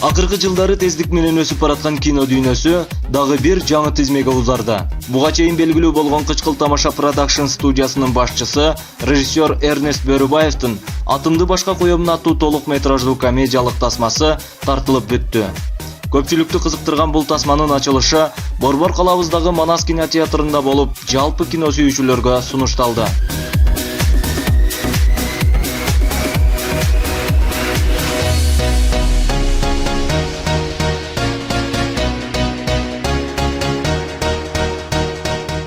Акыркы жылдары тездик менен өсүп бараткан кино дүйнөсү дагы бир жаңы тизмеге узарда. Буга чейин белгилүү болгон Кычкыл тамаша продакшн студиясынын башчысы, режиссер Эрнест Бөрүбаевдин Атымды башка коёмун аттуу толук метраждуу комедиялык тасмасы тартылып бүттү. Көпчүлүктү кызыктырган бул тасманын ачылышы Борбор калабыздагы Манас кинотеатрында болуп, жалпы кино сүйүүчүлөргө сунушталды.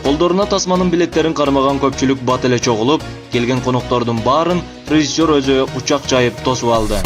Колдоруна тасманын билеттерин кармаган көпчүлүк бат эле чогулуп, келген коноктордун баарын режиссер өзү учак жайып тосуп алды.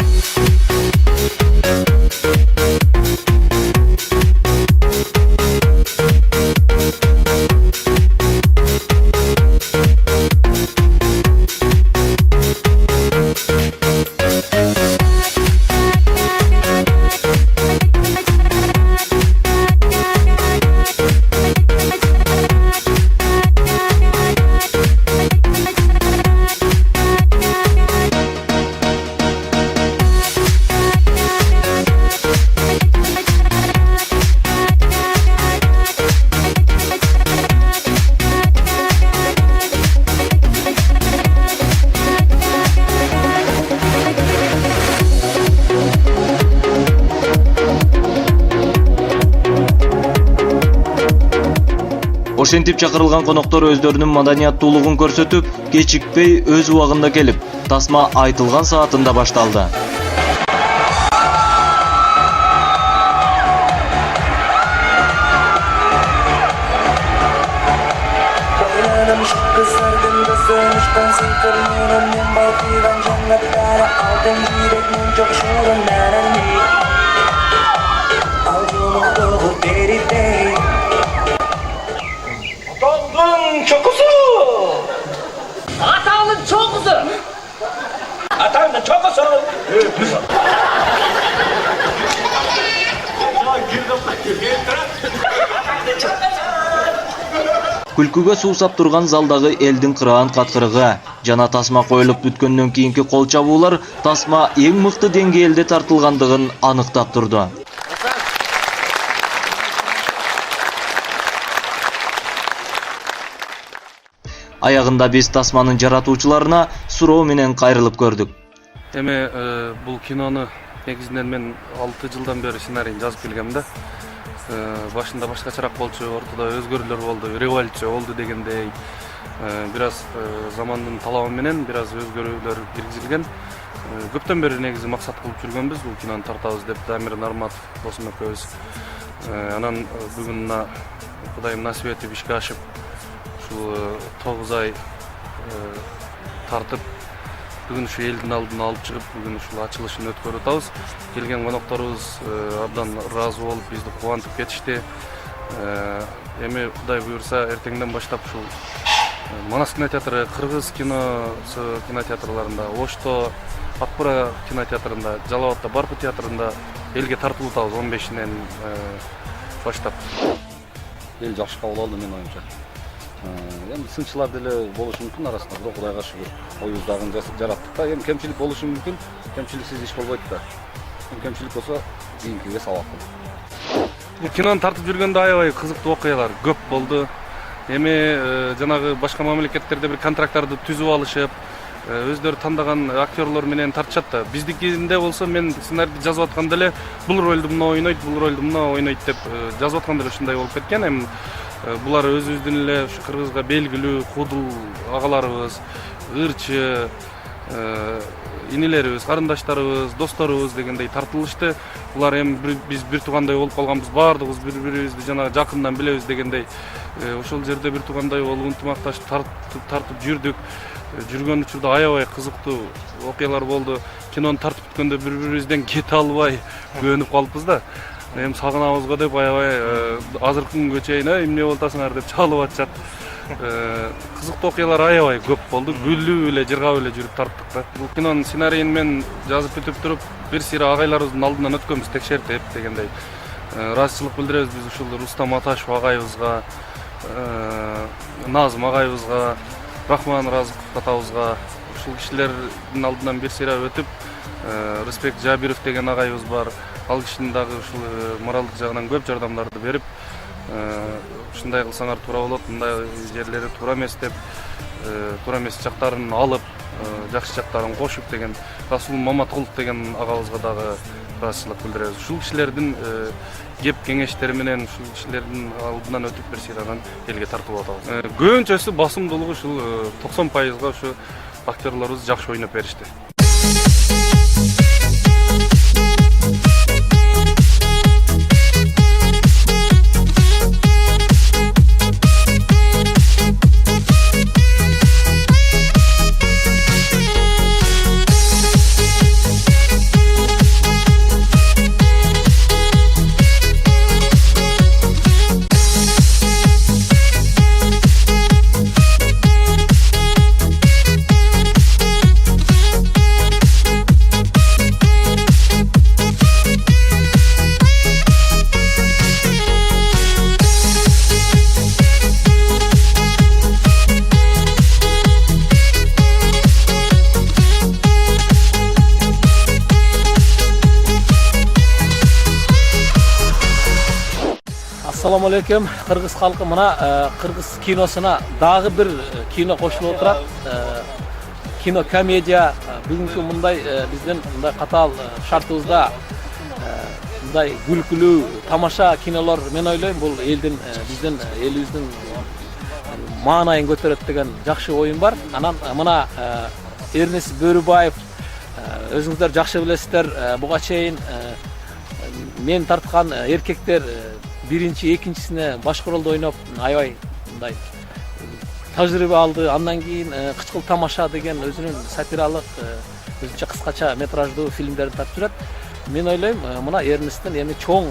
Ошентип чакырылган коноктор өздөрүнүн маданияттуулугун көрсөтүп, кечикпей өз убагында келип, тасма айтылган саатында башталды. Atağının çok kızı. Atağının çok kızı. Күлкүгө суусап турган залдагы элдин кыраан каткырыгы жана тасма коюлуп бүткөндөн кийинки кол чабуулар тасма эң мыкты деңгээлде тартылгандыгын аныктап турду. Аягында биз тасманын жаратуучуларына суроо менен кайрылып көрдүк. Эми бул кинону негизинен мен 6 жылдан бери сценарийин жазып келгем да. Башында башкачараак болчу, ортодо өзгөрүүлөр болду, революция болду дегендей. Бир аз замандын талабы менен бир аз өзгөрүүлөр киргизилген. Көптөн бери негизи максат кылып жүргөнбүз бул кинону тартабыз деп Дамир Нарматов досум экөөбүз. Анан бүгүн мына Кудайым насип этип ишке ашып 9 ай тартып, бүгүн ушу элдин алдына алып чыгып, бүгүн ушул ачылышын өткөрүп атабыз. Келген конокторубуз абдан ыраазы болуп, бизди кубантып кетишти. Эми Кудай буйрса, эртеңден баштап ушул Манас кинотеатры, Кыргыз киносу кинотеатрларында, Ошто, Акбура кинотеатрында, Жалал Абадта Барпы театрында элге тартылып атабыз 15-нен баштап. Эл жакшы кабыл алды менин оюмча. Эми сынчылар деле болушу мүмкүн арасында, бирок Кудайга шүгүр, оюбуздагы жараттык да. Эми кемчилик болушу мүмкүн, кемчиликсиз иш болбойт да. Кемчилик болсо кийинкиге сабак болот. Бул кинону тартып жүргөндө аябай кызыктуу окуялар көп болду. Эми жанагы башка мамлекеттерде бир контракттарды түзүп алышып, өздөрү тандаган актерлор менен тартышат да. Биздикинде болсо мен сценарийди жазып атканда эле бул ролду мына ойнойт, бул ролду мына ойнойт деп жазып атканда эле ушундай болуп кеткен. Эми булар өзүбүздүн эле ушу Кыргызга белгилүү кудул агаларыбыз, ырчы, инелерибиз, карындаштарыбыз, досторубуз дегендей тартылышты. Булар эми биз бир туугандай болуп калганбыз, баардыгыбыз бири-бирибизди жана жакындан билебиз дегендей. Ошол жерде бир туугандай болуп ынтымакташып тартып жүрдүк. Жүргөн учурда аябай кызыктуу окуялар болду. Кинону тартып бүткөндө бири-бирибизден кете албай күйөнүп калыппыз да. Эми сагынабыз го деп аябай азыркы күнгө чейин эмне болуп атасыңар деп чалып атышат. Кызыктуу окуялар аябай көп болду. Күлүп эле, жыргап эле жүрүп тарттык да. Бул кинонун сценарийин мен жазып бүтүп туруп, бир сыйра агайларыбыздын алдынан өткөнбүз текшертип дегендей. Ыраазычылык билдиребиз биз ушул Рустам Аташев агайыбызга, Назым агайыбызга, Рахман Разыков атабызга, ушул кишилердин алдынан бир сыйра өтүп, Рыспек Жабиров деген агайыбыз бар. ал кишинин дагы ушул моралдык жагынан көп жардамдарды берип, ушундай кылсаңар туура болот, мындай жерлери туура эмес деп, туура эмес жактарын алып, жакшы жактарын кошуп деген Расул Маматкулов деген агабызга дагы ыраазычылык билдиребиз. Ушул кишилердин кеп кеңештери менен ушул кишилердин алдынан өтүп бир сыйрадан элге тартып атабыз. Көбүнчөсү басымдуулугу ушул 90% ушу актерлорубуз жакшы ойноп беришти. Assalamu alaikum, Kırgız halkı. Mına Kırgız kinosuna dağı bir kino koşulup oturat. Kino komediya. Bugünkü mınday bizden mınday katal şartımızda mınday gülkülü tamaşa kinolar men oylayım. Bu elden bizden elibizden manayın götürüp degen jakşı oyun var. Anan mına Ernest Börübayev özüңүздөр jakşı bilesizler. Buga çeyin men tartkan erkekler birinci, ikincisine başrolda oynap aybay mындай tajribe aldı. Andan keyin Kıçkıl Tamaşa degen özünün satiralık özünчө kıskaça metrajlı filmlerini tartып жүрөт. Men oylayım mına Ernest'ten endi çoğ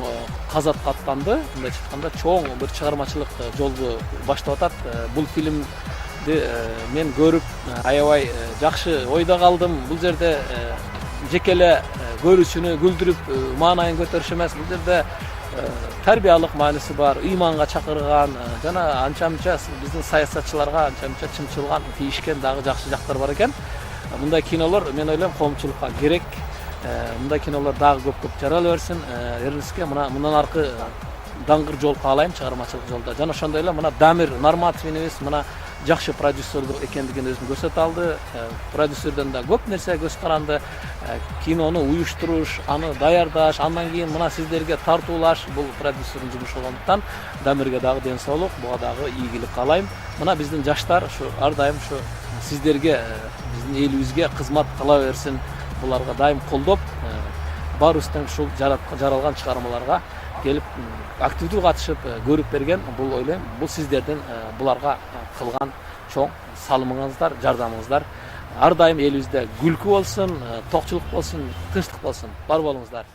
kazatка аттанды. Мындай айтканда çoğ bir чыгармачылык жолду баштап атат. Бул фильмди мен көрүп аябай жакшы ойдо калдым. Бул жерде жекеле көрүүчүнү күлдүрүп маанайын көтөрүш эмес. Бул жерде terbiyalık manisi var, imanға çakırgan, jana ança-munça bizdin sayasatçılarga ança-munça çımçılgan, tiyişken dagı jakşı jaktар бар экен. Мындай кинолор мен ойлойм коомчулукка керек. Мындай кинолор дагы көп жарала берсин. Эрнестке мындан аркы даңгыр жол каалайм чыгармачылык жолдо. Жана ошондой эле мына Дамир Нарматовинибиз мына жакшы продюсердук экендигин өзүн көрсөтө алды. Продюсерден да көп нерсе көз каранды. Кинону уюштуруш, аны даярдаш, андан кийин мына сиздерге тартуулаш бул продюсердин жумушу болгондуктан Дамирге дагы ден соолук, буга дагы ийгилик каалайм. Мына биздин жаштар ушу ар дайым ушу сиздерге, биздин элибизге кызмат кыла берсин. Буларга дайым колдоп, баарыбыздын ушул жаралган чыгармаларга келип активдүү катышып көрүп берген. Бул ойлойм, бул сиздердин буларга кылган чоң салымыңыздар, жардамыңыздар. Ар дайым элибизде күлкү болсун, токчулук болсун, тынчтык болсун. Бар болуңуздар.